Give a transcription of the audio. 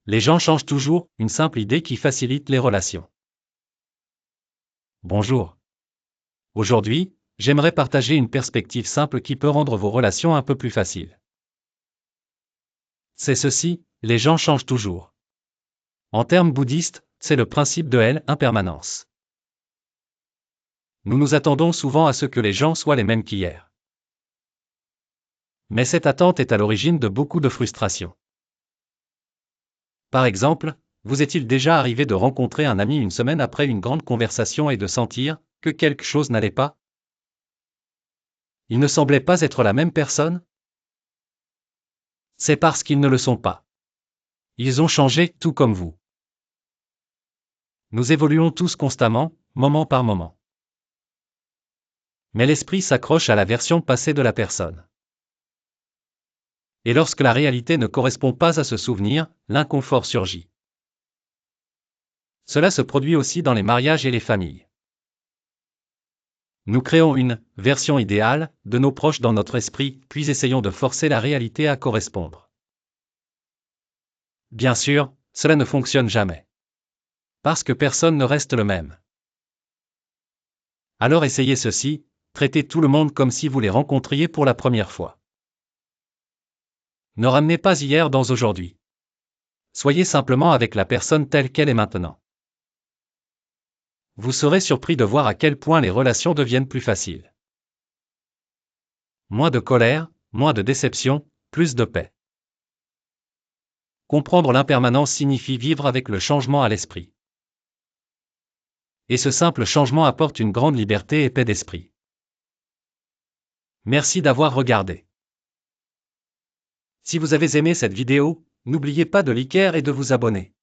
Les gens changent toujours, une simple idée qui facilite les relations. Bonjour. Aujourd'hui, j'aimerais partager une perspective simple qui peut rendre vos relations un peu plus faciles. C'est ceci, les gens changent toujours. En termes bouddhistes, c'est le principe de l'impermanence. Nous nous attendons souvent à ce que les gens soient les mêmes qu'hier. Mais cette attente est à l'origine de beaucoup de frustrations. Par exemple, vous est-il déjà arrivé de rencontrer un ami une semaine après une grande conversation et de sentir que quelque chose n'allait pas? Il ne semblait pas être la même personne? C'est parce qu'ils ne le sont pas. Ils ont changé, tout comme vous. Nous évoluons tous constamment, moment par moment. Mais l'esprit s'accroche à la version passée de la personne. Et lorsque la réalité ne correspond pas à ce souvenir, l'inconfort surgit. Cela se produit aussi dans les mariages et les familles. Nous créons une version idéale de nos proches dans notre esprit, puis essayons de forcer la réalité à correspondre. Bien sûr, cela ne fonctionne jamais. Parce que personne ne reste le même. Alors essayez ceci, traitez tout le monde comme si vous les rencontriez pour la première fois. Ne ramenez pas hier dans aujourd'hui. Soyez simplement avec la personne telle qu'elle est maintenant. Vous serez surpris de voir à quel point les relations deviennent plus faciles. Moins de colère, moins de déception, plus de paix. Comprendre l'impermanence signifie vivre avec le changement à l'esprit. Et ce simple changement apporte une grande liberté et paix d'esprit. Merci d'avoir regardé. Si vous avez aimé cette vidéo, n'oubliez pas de liker et de vous abonner.